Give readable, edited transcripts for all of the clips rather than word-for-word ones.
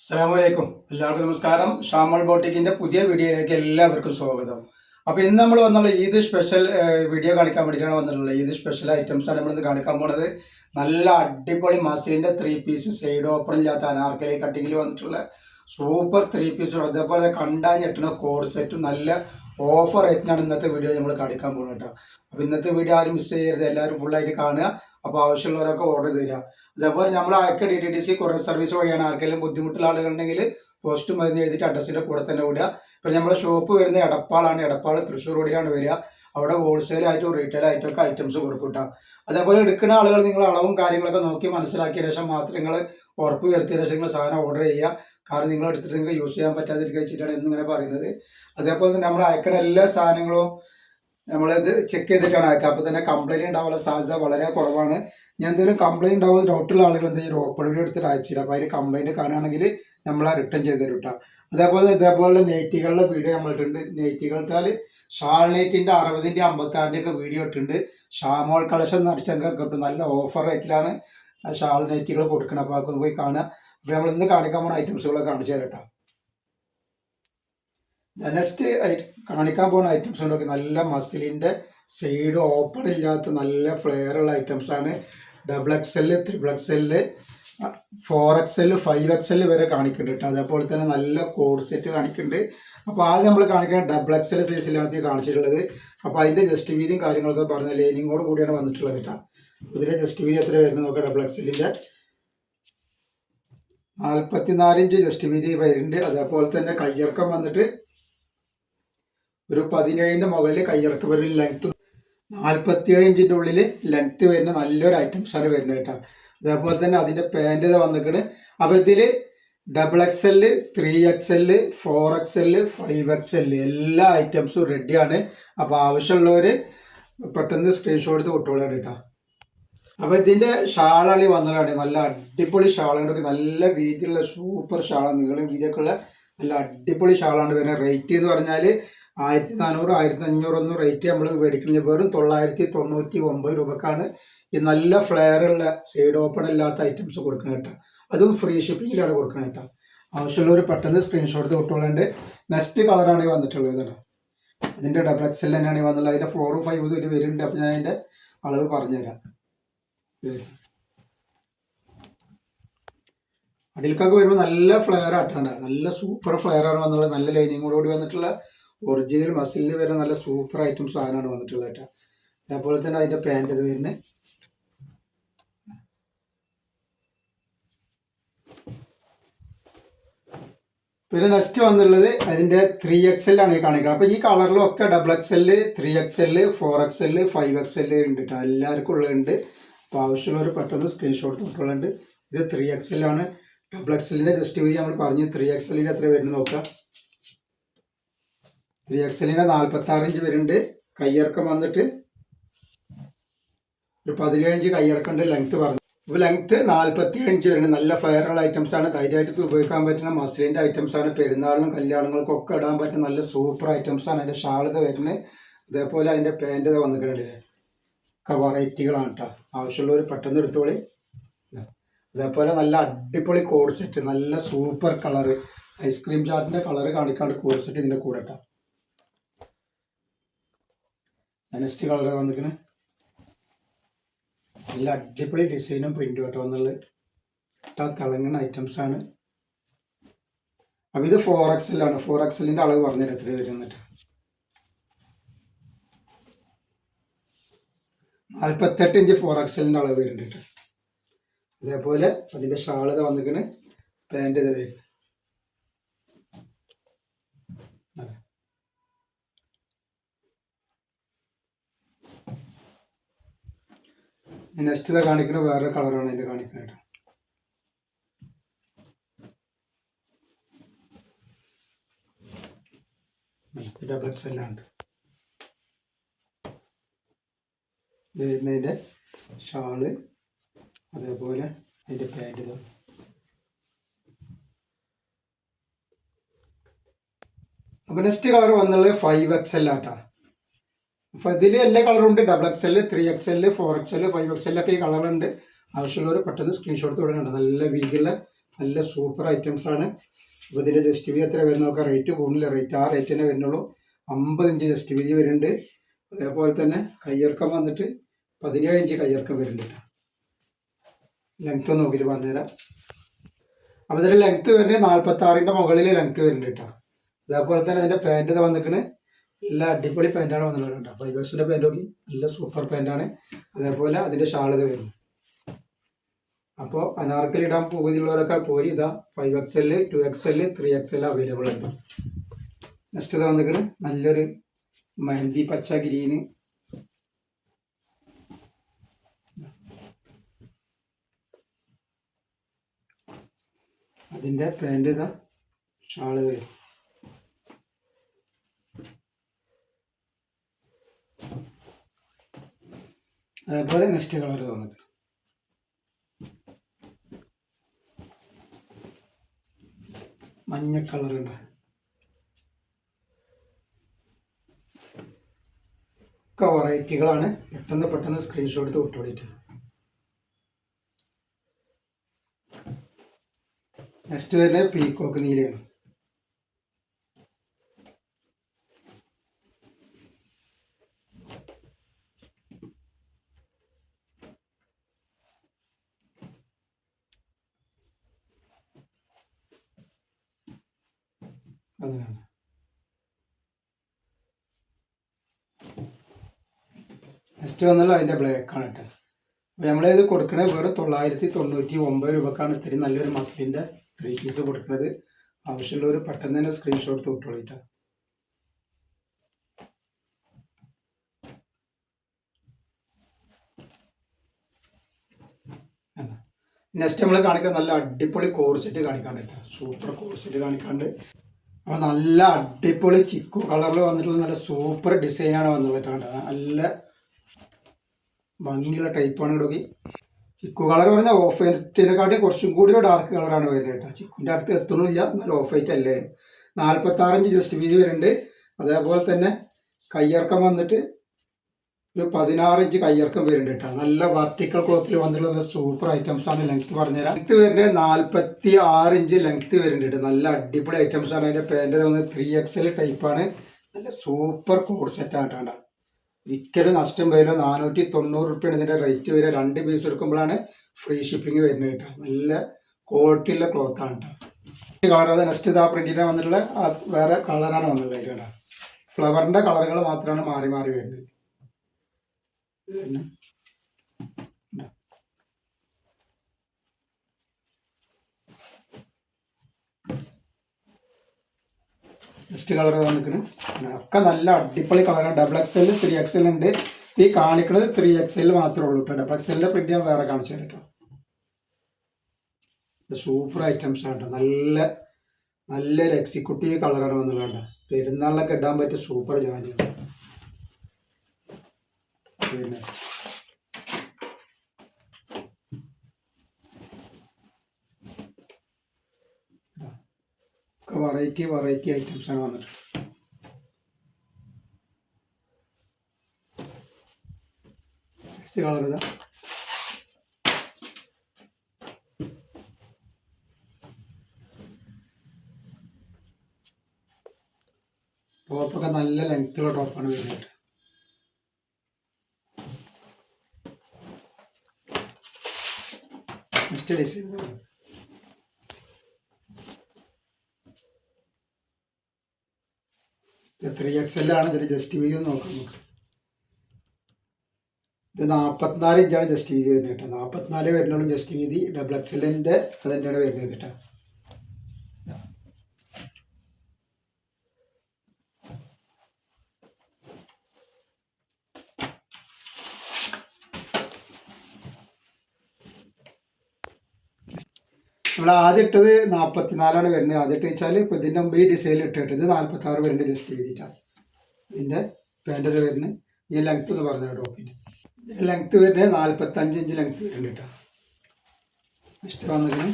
അസ്സലാമലൈക്കും. എല്ലാവർക്കും നമസ്കാരം. ഷാമൾ ബോട്ടിക്കിന്റെ പുതിയ വീഡിയോയിലേക്ക് എല്ലാവർക്കും സ്വാഗതം. അപ്പോൾ ഇന്ന് നമ്മൾ വന്നുള്ള ഈദ് സ്പെഷ്യൽ വീഡിയോ കാണിക്കാൻ വേണ്ടിയിട്ടാണ് വന്നിട്ടുള്ളത്. ഈദ് സ്പെഷ്യൽ ഐറ്റംസ് ആണ് നമ്മൾ ഇന്ന് കാണിക്കാൻ പോണത്. നല്ല അടിപൊളി മസ്ലിന്റെ 3 പീസ് സൈഡ് ഓപ്പൺ ഇല്ലാത്ത അനാർക്കലി കട്ടിങ്ങിൽ വന്നിട്ടുള്ള സൂപ്പർ 3 പീസ്, അതേപോലെ കണ്ടാൻ ഞെട്ടുന്ന കോഡ് സെറ്റും നല്ല ഓഫർ റേറ്റിനാണ് ഇന്നത്തെ വീഡിയോ നമ്മൾ കാണിക്കാൻ പോകുന്നത് കേട്ടോ. അപ്പോൾ ഇന്നത്തെ വീഡിയോ ആരും മിസ് ചെയ്യരുത്, എല്ലാവരും ഫുള്ളായിട്ട് കാണുക. അപ്പോൾ ആവശ്യമുള്ളവരൊക്കെ ഓർഡർ തരിക. അതേപോലെ നമ്മൾ അയക്ക DTDC കൊറിയർ സർവീസ് വഴിയാണ്. ആർക്കെങ്കിലും ബുദ്ധിമുട്ടുള്ള ആളുകളുണ്ടെങ്കിൽ പോസ്റ്റ് മരുന്ന് എഴുതിയിട്ട് അഡ്രസ്സിൻ്റെ കൂടെ തന്നെ വിടുക. ഇപ്പം നമ്മുടെ ഷോപ്പ് വരുന്ന എടപ്പാളാണ്. എടപ്പാൾ തൃശ്ശൂർ റോഡിലാണ് വരിക. അവിടെ ഹോൾസെയിൽ ആയിട്ടും റീറ്റെയിൽ ആയിട്ടും ഒക്കെ ഐറ്റംസ് കൊടുക്കും കേട്ടോ. അതേപോലെ എടുക്കുന്ന ആളുകൾ നിങ്ങൾ അളവും കാര്യങ്ങളൊക്കെ നോക്കി മനസ്സിലാക്കിയ ശേഷം മാത്രം നിങ്ങൾ ഉറപ്പ് വരുത്തിയ ശേഷം നിങ്ങൾ സാധനം ഓർഡർ ചെയ്യുക. കാരണം നിങ്ങൾ എടുത്തിട്ട് നിങ്ങൾക്ക് യൂസ് ചെയ്യാൻ പറ്റാതിരിക്കുക വെച്ചിട്ടാണ് എന്നിങ്ങനെ പറയുന്നത്. അതേപോലെ തന്നെ നമ്മൾ അയക്കുന്ന എല്ലാ സാധനങ്ങളും നമ്മളിത് ചെക്ക് ചെയ്തിട്ടാണ് അയക്കുക. അപ്പോൾ തന്നെ കംപ്ലൈൻറ്റ് ഉണ്ടാവാനുള്ള സാധ്യത വളരെ കുറവാണ്. ഞാൻ എന്തെങ്കിലും കംപ്ലൈൻറ്റ് ഉണ്ടാവുന്ന ഡൗട്ടുള്ള ആളുകൾ എന്തെങ്കിലും ഓപ്പൺ വീഡിയോ എടുത്തിട്ട് അയച്ചില്ല. അപ്പോൾ അതിൽ കംപ്ലൈൻറ്റ് കാണുകയാണെങ്കിൽ നമ്മൾ ആ റിട്ടേൺ ചെയ്ത് തരും കേട്ടോ. ഇതേപോലെ നെയ്റ്റികളുടെ വീഡിയോ നമ്മളിട്ടുണ്ട്. നെയ്റ്റികൾക്കാൽ ഷാൾ നെയ്റ്റിൻ്റെ 60ൻ്റെ 56ൻ്റെ ഒക്കെ വീഡിയോ ഇട്ടുണ്ട്. ഷാമോൾ കളക്ഷൻ നടച്ചൊക്കെ കിട്ടും. നല്ല ഓഫർ റേറ്റിലാണ് ഷാൾ നെയ്റ്റികൾ കൊടുക്കണം. അപ്പോൾ അതൊക്കെ പോയി കാണുക. അപ്പോൾ നമ്മൾ ഇന്ന് കാണിക്കാൻ പോകുന്ന ഐറ്റംസുകളൊക്കെ കാണിച്ചു തരാം കേട്ടോ. നെക്സ്റ്റ് കാണിക്കാൻ പോകുന്ന ഐറ്റംസ് ഉണ്ടൊക്കെ നല്ല മസിലിൻ്റെ സൈഡ് ഓപ്പൺ ഇല്ലാത്ത നല്ല ഫ്ലെയർ ഉള്ള ഐറ്റംസ് ആണ്. XXL, XXL, 4XL, 5XL വരെ കാണിക്കുന്നുണ്ട് കേട്ടോ. അതേപോലെ തന്നെ നല്ല കോഡ് സെറ്റ് കാണിക്കുന്നുണ്ട്. അപ്പോൾ ആദ്യം നമ്മൾ കാണിക്കുന്ന XXL സൈസിലാണ് കാണിച്ചിട്ടുള്ളത്. അപ്പോൾ അതിൻ്റെ ജസ്റ്റ് വീതിയും കാര്യങ്ങളൊക്കെ പറഞ്ഞ ലൈനിങ്ങോട് കൂടിയാണ് വന്നിട്ടുള്ളത് കേട്ടോ. ഇതിൻ്റെ ജസ്റ്റ് വീതി എത്ര വരുന്നത് നോക്കാം. XXLൻ്റെ 44 ഇഞ്ച് ജസ്റ്റ് വീതി വരുന്നുണ്ട്. അതേപോലെ തന്നെ കയ്യിറക്കം വന്നിട്ട് ഒരു 17ൻ്റെ മുകളിൽ കയ്യിറക്കം വരുന്ന ലെങ്ത്ത് 47 ഇഞ്ചിൻ്റെ ഉള്ളിൽ ലെങ്ത്ത് വരുന്ന നല്ലൊരു ഐറ്റംസാണ് വരുന്നത് കേട്ടോ. അതേപോലെ തന്നെ അതിൻ്റെ പാൻറ് വന്നിട്ട് അപ്പോൾ ഇതിൽ XXL, 3XL, 4XL, 5XL എല്ലാ ഐറ്റംസും റെഡിയാണ്. അപ്പോൾ ആവശ്യമുള്ളവർ പെട്ടെന്ന് സ്ക്രീൻഷോട്ട് എടുത്ത് കൊണ്ടുപോകാൻ കേട്ടോ. അപ്പോൾ ഇതിൻ്റെ ഷാളാളി വന്നതാണ്. നല്ല അടിപൊളി ഷാളുകളൊക്കെ നല്ല വീതിയുള്ള സൂപ്പർ ഷാളാണ്. നീളം വീതിയൊക്കെ ഉള്ള നല്ല അടിപൊളി ഷാളാണ് വരുന്നത്. റേറ്റ് എന്ന് പറഞ്ഞാൽ 1400, 1500 ഒന്നും റേറ്റ് നമ്മൾ മേടിക്കുന്നില്ല. വെറും 999 രൂപക്കാണ് ഈ നല്ല ഫ്ലെയർ ഉള്ള സൈഡ് ഓപ്പൺ ഇല്ലാത്ത ഐറ്റംസ് കൊടുക്കണം കേട്ടോ. അതും ഫ്രീ ഷിപ്പിങ്ങിലാണ് കൊടുക്കണം കേട്ടോ. ആവശ്യമുള്ളവർ പെട്ടെന്ന് സ്ക്രീൻഷോട്ട് കൊടുത്തോളുണ്ട്. നെക്സ്റ്റ് കളറാണ് വന്നിട്ടുള്ളത് കേട്ടോ. അതിൻ്റെ XXL തന്നെയാണ് വന്നുള്ളത്. അതിൻ്റെ 4ഉം 5ഉം ഇതിൽ വരുന്നുണ്ട്. അപ്പോൾ ഞാൻ അതിൻ്റെ അളവ് പറഞ്ഞുതരാം. അടിയിൽക്കൊക്കെ വരുമ്പോൾ നല്ല ഫ്ലെയർ ആയിട്ടാണ്. നല്ല സൂപ്പർ ഫ്ലെയർ ആണ് വന്നുള്ളത്. നല്ല ലൈനിങ്ങോടുകൂടി വന്നിട്ടുള്ള ഒറിജിനൽ മസിലിൽ വരുന്ന നല്ല സൂപ്പർ ഐറ്റം സാധനമാണ് വന്നിട്ടുള്ളത് കേട്ടോ. അതേപോലെ തന്നെ അതിൻ്റെ പാൻറ് ഇത് വരുന്നത് പിന്നെ നെക്സ്റ്റ് വന്നുള്ളത് അതിൻ്റെ 3XL ആണ് ഈ കാണിക്കുന്നത്. അപ്പോൾ ഈ കളറിലും ഒക്കെ XXL, 3XL, 4XL, 5XL ഉണ്ട് കേട്ടോ. എല്ലാവർക്കും ഉള്ളതുണ്ട്. അപ്പോൾ ആവശ്യമുള്ളവർ പെട്ടെന്ന് സ്ക്രീൻഷോട്ട് കൊടുക്കുന്നുണ്ട്. ഇത് 3XL ആണ്. XXLൻ്റെ ജസ്റ്റ് വീതി നമ്മൾ പറഞ്ഞ് 3XLൻ്റെ എത്ര വരുന്നത് നോക്കാം. 3XLൻ്റെ 46 ഇഞ്ച് വരുന്നുണ്ട്. കയ്യിറക്കം വന്നിട്ട് ഒരു 17 ഇഞ്ച് കയ്യിറക്കമുണ്ട്. ലെങ്ത്ത് പറഞ്ഞു. അപ്പോൾ ലെങ്ത്ത് 47 ഇഞ്ച് വരുന്നുണ്ട്. നല്ല ഫ്ലെയറുള്ള ഐറ്റംസ് ആണ്. ധൈര്യമായിട്ട് ഉപയോഗിക്കാൻ പറ്റുന്ന മസ്ലിൻ്റെ ഐറ്റംസ് ആണ്. പെരുന്നാളിനും കല്യാണങ്ങൾക്കും ഒക്കെ ഇടാൻ പറ്റുന്ന നല്ല സൂപ്പർ ഐറ്റംസ് ആണ്. അതിൻ്റെ ഷാളത് വരുന്നത്. അതേപോലെ അതിൻ്റെ പാൻറ് വന്നിട്ടുണ്ടല്ലേ ഒക്കെ വെറൈറ്റികളാണ് കേട്ടോ. ആവശ്യമുള്ളവർ പെട്ടെന്ന് എടുത്തോളി. അതേപോലെ നല്ല അടിപൊളി കോഡ് സെറ്റ്, നല്ല സൂപ്പർ കളറ്, ഐസ്ക്രീം ചാറ്റിൻ്റെ കളറ് കാണിക്കാണ്ട് കോഡ് സെറ്റ് ഇതിൻ്റെ കൂടെ കേട്ടോ. നെക്സ്റ്റ് കളർ വന്നിരിക്കുന്നത് നല്ല അടിപൊളി ഡിസൈനും പ്രിന്റും കേട്ടോ വന്നുള്ളത്. തിളങ്ങുന്ന ഐറ്റംസ് ആണ്. അപ്പോൾ ഇത് 4XL ആണ്. 4XLൻ്റെ അളവ് പറഞ്ഞുതരാം എത്ര വരുന്നിട്ട്. 48 ഇഞ്ച് 4XLൻ്റെ അളവ് വരുന്നുണ്ട് കേട്ടോ. അതേപോലെ അതിൻ്റെ ഷാളത വന്നിരിക്കുന്നത് പാൻറ് ഇത് വരുന്നത്. നെക്സ്റ്റ് ഇതാ കാണിക്കുന്നത് വേറെ കളറാണ് അതിൻ്റെ കാണിക്കുന്നത് കേട്ടോ. XXL ആണ്. ഇത് വരുന്നതിൻ്റെ ഷാള് അതേപോലെ അതിൻ്റെ പാൻറ്. അപ്പോൾ നെക്സ്റ്റ് കളർ വന്നുള്ളത് 5XL ആട്ടാ. അപ്പോൾ ഇതിൽ എല്ലാ കളറും ഉണ്ട്. XXL, 3XL, 4XL, 5XL ഒക്കെ ഈ കളറുണ്ട്. ആവശ്യമുള്ളവർ പെട്ടെന്ന് സ്ക്രീൻഷോട്ട് തുടങ്ങുന്നുണ്ട്. നല്ല വീതിയുള്ള നല്ല സൂപ്പർ ഐറ്റംസ് ആണ്. അപ്പോൾ ഇതിൻ്റെ ജസ്റ്റ് വീതി എത്ര വരുന്ന നോക്കാം. റേറ്റ് കൂടുതൽ, റേറ്റ് ആ റേറ്റ് തന്നെ വരുന്നുള്ളൂ. 50 ഇഞ്ച് ജസ്റ്റ് വീതി വരുന്നുണ്ട്. അതേപോലെ തന്നെ കയ്യിറക്കം വന്നിട്ട് 17 ഇഞ്ച് കയ്യിറക്കം വരുന്നുണ്ട്. ലെങ്ത്ത് നോക്കിയിട്ട് പറഞ്ഞുതരാം. അപ്പോൾ ഇതിൻ്റെ ലെങ്ത്ത് വരുന്നത് 46ൻ്റെ മുകളിൽ ലെങ്ത്ത് വരുന്നുണ്ട് കേട്ടോ. അതേപോലെ തന്നെ അതിൻ്റെ പാൻറ്റ് വന്നിട്ട് നല്ല അടിപൊളി പാൻറ്റാണ് വന്നിട്ടുള്ളത് കേട്ടോ. ഫൈബേഴ്സിൻ്റെ പാൻറ്റ് നോക്കി, നല്ല സൂപ്പർ പാൻറ്റാണ്. അതേപോലെ അതിൻ്റെ ഷാളിത് വരുന്നു. അപ്പോൾ അനാർക്കലി ഇടാൻ പോകുന്നവരൊക്കെ പോരി ഇതാ 5XL, 2XL, 3XL അവൈലബിൾ ഉണ്ട്. നെക്സ്റ്റ് ഇത് വന്നിട്ട് നല്ലൊരു മെഹന്തി പച്ച ഗ്രീന്, അതിൻ്റെ പാൻറ് ഇതാ ഷാള് വരും. അതേപോലെ നെക്സ്റ്റ് കളർ വന്നിട്ട് മഞ്ഞ കളർ ഉണ്ട്. ഒക്കെ വെറൈറ്റികളാണ്. പെട്ടെന്ന് സ്ക്രീൻഷോട്ട് എടുത്ത് വിട്ടോളിട്ട്. നെക്സ്റ്റ് വരുന്നത് പീക്കോക്ക് നീലയാണ്. അതിനാണ് നെക്സ്റ്റ് വന്നുള്ള അതിൻ്റെ ബ്ലാക്കാണ് കേട്ടോ. അപ്പോൾ നമ്മളിത് കൊടുക്കുന്നത് വെറും 999 രൂപക്കാണ് ഇത്രയും നല്ലൊരു മസ്ലിൻ്റെ 3 പീസ് കൊടുക്കുന്നത്. ആവശ്യമുള്ളവർ പെട്ടെന്ന് തന്നെ സ്ക്രീൻഷോട്ട് വിട്ടോളിട്ടോ. നെക്സ്റ്റ് നമ്മൾ കാണിക്കുന്നത് നല്ല അടിപൊളി കോർസെറ്റ് കാണിക്കാണ്ട് കേട്ടോ. സൂപ്പർ കോർസെറ്റ് കാണിക്കാണ്ട്. അപ്പോൾ നല്ല അടിപൊളി ചിക്കു കളറിൽ വന്നിട്ടുള്ള നല്ല സൂപ്പർ ഡിസൈനാണ് വന്നിട്ടുള്ളത്. നല്ല ഭംഗിയുള്ള ടൈപ്പാണ് ഇടോക്കി. ചിക്കു കളർ പറഞ്ഞാൽ ഓഫ് വൈറ്റിനെക്കാട്ടി കുറച്ചും കൂടി ഒരു ഡാർക്ക് കളറാണ് വരുന്നത് കേട്ടോ. ചിക്കുൻ്റെ അടുത്ത് എത്തണില്ല, എന്നാൽ ഓഫ് വൈറ്റ് അല്ലേ. 46 ഇഞ്ച് ജസ്റ്റ് വീതി വരുന്നുണ്ട്. അതേപോലെ തന്നെ കയ്യിറക്കം വന്നിട്ട് ഒരു 16 ഇഞ്ച് കയ്യിറക്കം വരുന്നുണ്ട് കേട്ടോ. നല്ല വെർട്ടിക്കൽ ക്ലോത്തിൽ വന്നിട്ടുള്ള സൂപ്പർ ഐറ്റംസ് ആണ്. ലെങ്ത് പറഞ്ഞുതരാം. ലെങ്ത് വരുന്നത് 46 ഇഞ്ച് ലെങ്ത് വരുന്നുണ്ട്. നല്ല അടിപൊളി ഐറ്റംസ് ആണ്. അതിൻ്റെ പാൻറ് വന്നത് 3XL ടൈപ്പാണ്. നല്ല സൂപ്പർ കോഡ് സെറ്റാണ് കേട്ടോ. ഒരിക്കലും നഷ്ടം വരില്ല. 490 റുപ്യാണ് ഇതിൻ്റെ റേറ്റ് വരിക. 2 പീസ് എടുക്കുമ്പോഴാണ് ഫ്രീ ഷിപ്പിംഗ് വരുന്നത് കേട്ടോ. നല്ല ക്വാളിറ്റിയുള്ള ക്ലോത്താണ് കേട്ടോ. കളർ അത് നെക്സ്റ്റ് ഇതാ പ്രിന്റിനെ വന്നിട്ടുള്ള വേറെ കളറാണ് വന്നിട്ടുള്ളത് കേട്ടോ. ഫ്ലവറിൻ്റെ കളറുകൾ മാത്രമാണ് മാറി മാറി വരുന്നത്. നെക്സ്റ്റ് കളർ വന്നിരിക്കുന്നത് ഒക്കെ നല്ല അടിപൊളി കളറാണ്. XXL, 3XL ഉണ്ട്. ഈ കാണിക്കുന്നത് 3XL മാത്രമേ ഉള്ളൂ കേട്ടോ. XXL പ്രിന്റ് ഞാൻ വേറെ കാണിച്ചു തരാം കേട്ടോ. സൂപ്പർ ഐറ്റംസ് ആണ് കേട്ടോ. നല്ലൊരു എക്സിക്യൂട്ടീവ് കളറാണ് വന്നിട്ടുള്ളത്. പെരുന്നാളിലൊക്കെ ഇടാൻ പറ്റിയ സൂപ്പർ ജാതിയാണ്. പിന്നെ വെറൈറ്റി ഐറ്റംസ് ആണ് വന്നിട്ട്. നെക്സ്റ്റ് കളർ ഇതാ ടോപ്പൊക്കെ നല്ല ലെങ്ത്തുള്ള ടോപ്പാണ് വരുന്നത്. നെക്സ്റ്റ് ഡിസൈൻ 3XL ആണ്. ഇതിന് ജസ്റ്റ് വീതി നോക്കാം നമുക്ക്. ഇത് 44 ഇഞ്ചാണ് ജസ്റ്റ് വീതി വരുന്നത് കേട്ടോ. 44 വരുന്നുള്ളൂ ജസ്റ്റ് വീതി. XXLൻ്റെ അത് തന്നെയാണ് വരുന്നത് കേട്ടോ. നമ്മൾ ആദ്യം ഇട്ടത് 44 വരുന്നത്. ആദ്യം ഇട്ട് വെച്ചാൽ ഇപ്പോൾ ഇതിൻ്റെ മുമ്പ് ഈ ഡിസൈനിൽ ഇട്ടിട്ട് ഇത് 46 വരുന്നുണ്ട് ജസ്റ്റ് വീതിയിട്ടാണ്. ഇതിൻ്റെ പാൻറ്റത് വരുന്നത്. ഈ ലെങ്ത്ത് എന്ന് പറഞ്ഞ ടോപ്പിൻ്റെ ഇതിൻ്റെ ലെങ്ത്ത് വരുന്നത് 45 ഇഞ്ച് ലെങ്ത്ത് വരുന്നുണ്ട് കേട്ടോ. നെക്സ്റ്റ് വന്നിട്ട്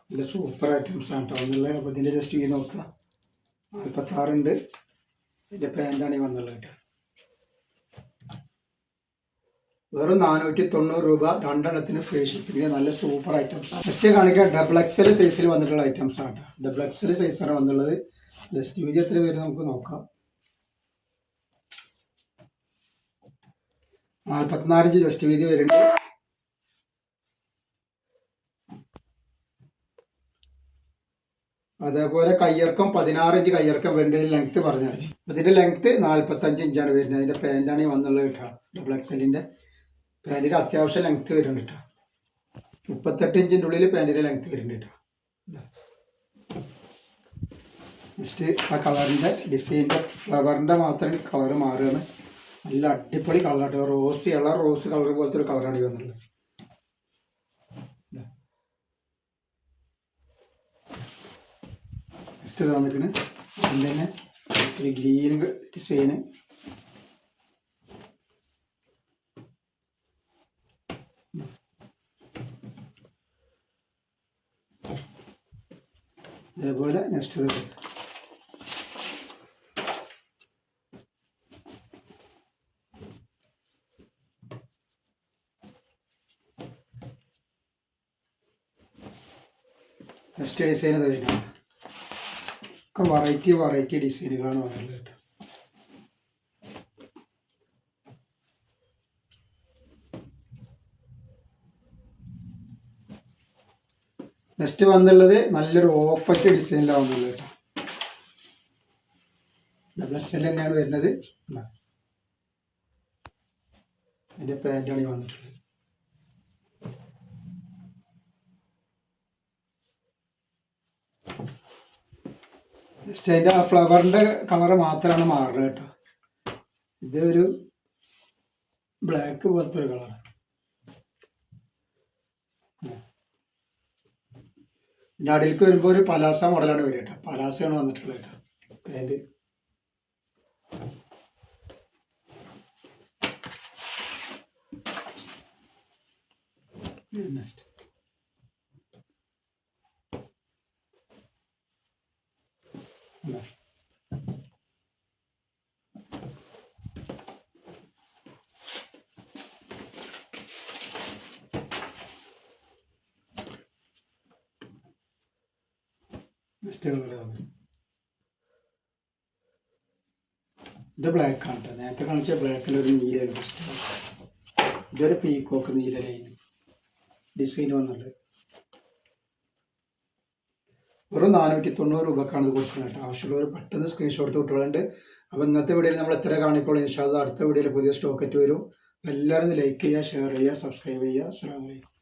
നല്ല സൂപ്പർ ഐറ്റംസ് ആണ് കേട്ടോ വന്നുള്ളത്. അപ്പോൾ ഇതിൻ്റെ ജസ്റ്റ് വീതി നോക്കുക. 46 ഉണ്ട്. ഇതിൻ്റെ പാൻറ്റാണ് ഈ വന്നുള്ളത് കേട്ടോ. വെറും 490 രൂപ, രണ്ടെണ്ണത്തിന് ഫ്രീ ഷിപ്പിംഗ്. നല്ല സൂപ്പർ ഐറ്റംസ്. നെക്സ്റ്റ് കാണിക്കുക ഡബിൾ എക്സൽ സൈസിൽ വന്നിട്ടുള്ള ഐറ്റംസ് ആണ്. ഡബിൾ എക്സൽ സൈസാണ് വന്നുള്ളത്. ജസ്റ്റ് വീതി എത്ര വരും നമുക്ക് നോക്കാം. 44 ഇഞ്ച് ജസ്റ്റ് വീതി വരുന്നുണ്ട്. അതേപോലെ കയ്യിറക്കം 16 ഇഞ്ച് കയ്യിറക്കം വരുന്നതിന്റെ ലെങ്ത് പറഞ്ഞാൽ ഇതിന്റെ ലെങ്ത് 45 ഇഞ്ചാണ് വരുന്നത്. അതിന്റെ പാന്റാണ് ഈ വന്നുള്ളത് കേട്ടോ. ഡബിൾ എക്സലിന്റെ പാന്റിന് അത്യാവശ്യം ലെങ്ത് വരുന്നുണ്ട് കേട്ടോ. 38 ഇഞ്ചിന്റെ ഉള്ളിൽ പാന്റിന്റെ ലെങ്ത് വരുന്നുണ്ട് കേട്ടോ. നെക്സ്റ്റ് ആ കളറിന്റെ ഡിസൈനിന്റെ ഫ്ലവറിന്റെ മാത്രം കളർ മാറുകയാണ്. നല്ല അടിപൊളി കളറാണ്. റോസ് കളർ പോലത്തെ ഒരു കളറാണ് ഈ വന്നുള്ളത്. നെക്സ്റ്റ് ഇത് വന്നിട്ട് അതിൻ്റെ തന്നെ ഒരു ഗ്രീൻ ഡിസൈന്. അതേപോലെ നെക്സ്റ്റ് ഇത് നെക്സ്റ്റ് ഡിസൈൻ ഇത് വരുന്നത്. ഒക്കെ വെറൈറ്റി ഡിസൈനുകളാണ് വന്നിട്ടുള്ളത്. നെക്സ്റ്റ് വന്നുള്ളത് നല്ലൊരു ഓഫ് വൈറ്റ് ഡിസൈനിലാണ് വന്നുള്ളത് കേട്ടോ. ഡബിൾ എക്സൽ തന്നെയാണ് വരുന്നത്. അതിന്റെ പാന്റാണ് ഈ വന്നിട്ടുള്ളത്. ജസ്റ്റ് അതിന്റെ ആ ഫ്ലവറിന്റെ കളർ മാത്രമാണ് മാറുന്നത് കേട്ടോ. ഇതൊരു ബ്ലാക്ക് പോലത്തെ ഒരു കളറാണ്. ഇതിന്റെ അടിയിലേക്ക് വരുമ്പോൾ ഒരു പലാസ മോഡലാണ് വരിക കേട്ടോ. പലാസയാണ് വന്നിട്ടുള്ളത് കേട്ടോ പാന്റ്. നെക്സ്റ്റ് ഇത് ബ്ലാക്ക് ആണ് കേട്ടോ. നേരത്തെ കാണിച്ച ബ്ലാക്കിൽ ഒരു നീല, ഇതൊരു പീക്കോക്ക് നീല ലൈൻ ഡിസൈൻ വന്നിട്ടുണ്ട്. വെറും 490 രൂപക്കാണ് ഇത് കൊടുക്കുന്നത് കേട്ടോ. ആവശ്യമുള്ളവർ പെട്ടെന്ന് സ്ക്രീൻഷോട്ട് എടുത്ത് വിട്ടുകളുണ്ട്. അപ്പോൾ ഇന്നത്തെ വീഡിയോയിൽ നമ്മൾ എത്ര കാണിക്കോളൂ. ഇൻഷാ അല്ലാഹ് അടുത്ത വീഡിയോയിൽ പുതിയ സ്റ്റോക്ക് വരും. എല്ലാവരും ലൈക്ക് ചെയ്യുക, ഷെയർ ചെയ്യുക, സബ്സ്ക്രൈബ് ചെയ്യുക. അസ്സലാമു അലൈക്കും.